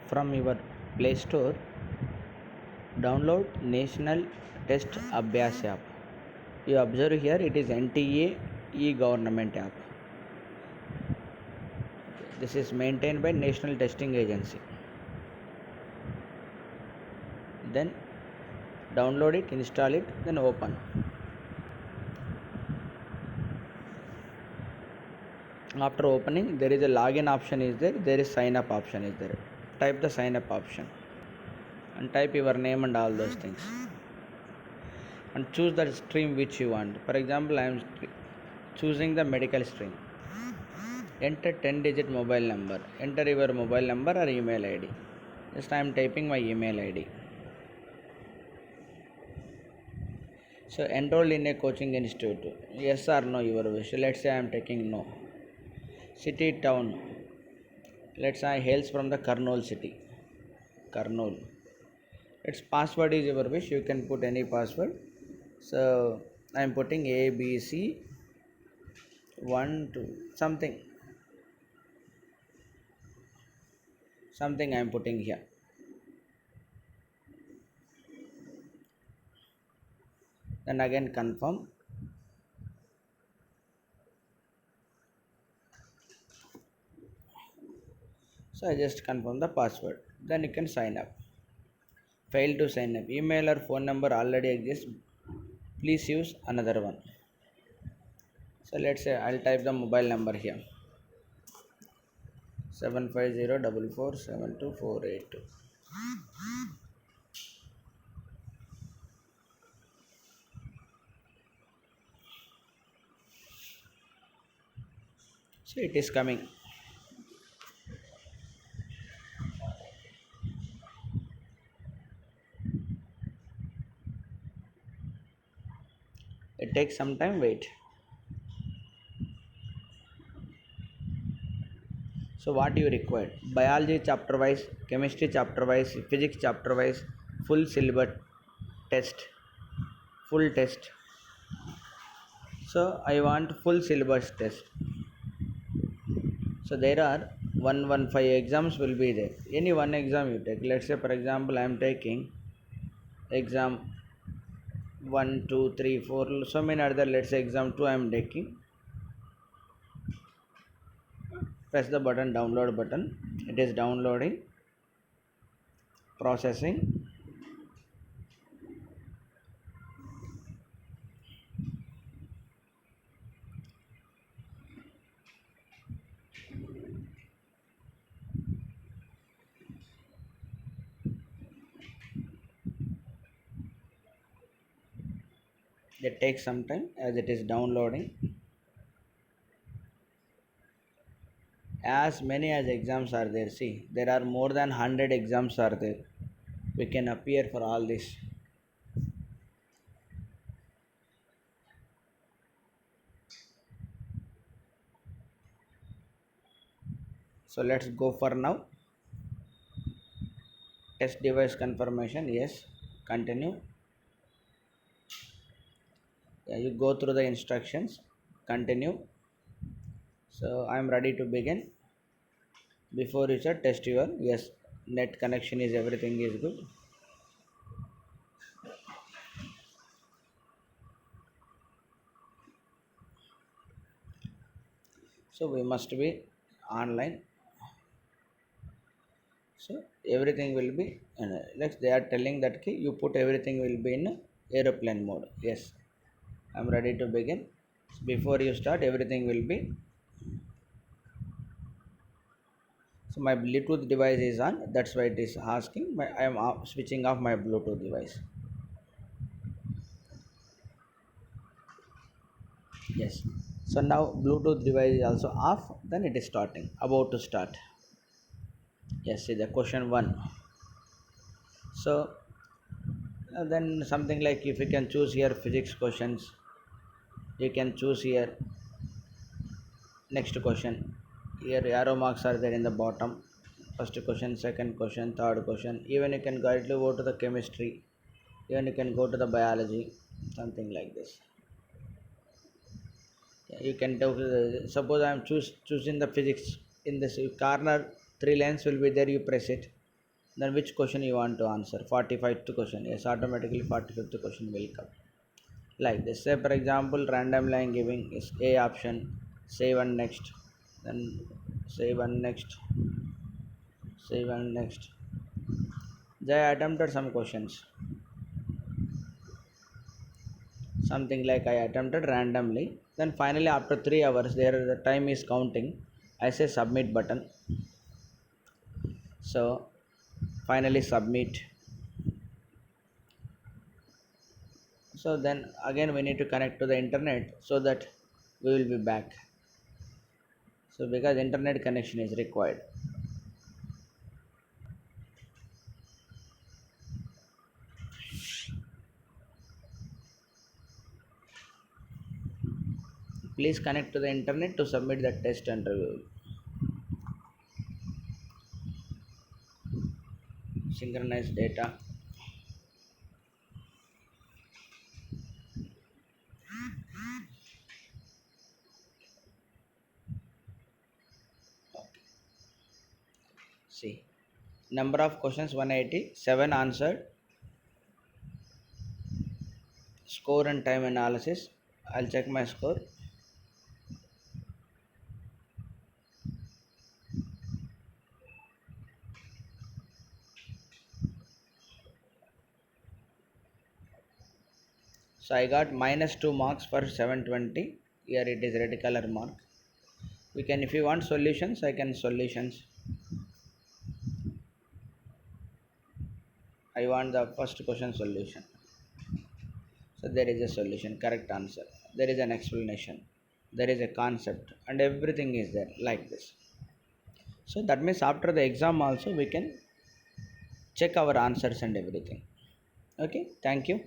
from your Play Store, download National Test Abhyas app. You observe here it is NTA e-government app. This is maintained by National Testing Agency. Then download it, install it, then open. After opening, there is a login option is there is sign up option is there. Type the sign up option and type your name and all those things, and choose the stream which you want. For example, I am choosing the medical stream. Enter 10-digit mobile number. Enter your mobile number or email ID. Just I am typing my email ID. So enroll in a coaching institute. Yes or no your wish. Let's say I am taking no. City, town. Let's say I hails from the Kurnool city. Kurnool. Its password is your wish. You can put any password. So I am putting ABC 1 2 something I am putting here. Then again confirm. So I just confirm the password. Then you can sign up. Fail to sign up. Email or phone number already exists. Please use another one. So let's say I'll type the mobile number here. 750447242. So it is coming. It takes some time, wait. So what you require? Biology chapter wise, chemistry chapter wise, physics chapter wise, full syllabus test, full test. So I want full syllabus test. So there are 115 exams will be there. Any one exam you take. Let's say for example I am taking exam 1, 2, 3, 4. So many other. Let's say exam 2 I am taking. Press the button, download button. It is downloading, processing. It takes some time as it is downloading. As many as exams are there. See, there are more than 100 exams are there. We can appear for all this. So let's go for now. Test device confirmation. Yes. Continue. Yeah, you go through the instructions. Continue. So I am ready to begin. Before you start, test your yes. Net connection is everything is good. So we must be online. So everything will be like they are telling that key you put everything will be in aeroplane mode. Yes, I'm ready to begin. Before you start, everything will be. So my Bluetooth device is on. That's why it is asking. I am switching off my Bluetooth device. Yes. So now Bluetooth device is also off. Then it is starting. About to start. Yes. See the question 1. So then something like if you can choose here physics questions, you can choose here next question. Here arrow marks are there in the bottom. First question, second question, third question. Even you can directly go to the chemistry. Even you can go to the biology. Something like this. Yeah, you can do. Suppose I am choosing the physics. In this corner, 3 lines will be there. You press it. Then which question you want to answer? 45th question. Yes, automatically 45th question will come. Like this. Say for example, random line giving is A option. Save and next. Then save and next. Save and next. They attempted some questions. Something like I attempted randomly. Then finally after 3 hours, there the time is counting. I say submit button. So finally submit. So then again we need to connect to the internet so that we will be back. So because internet connection is required. Please connect to the internet to submit the test and review. Synchronize data. Okay. See. Number of questions 180, 7 answered. Score and time analysis. I'll check my score. So I got minus 2 marks for 720. Here it is red color mark. We can, if you want solutions, I can solutions. I want the first question solution. So there is a solution, correct answer. There is an explanation. There is a concept, and everything is there like this. So that means after the exam also we can check our answers and everything. Okay, thank you.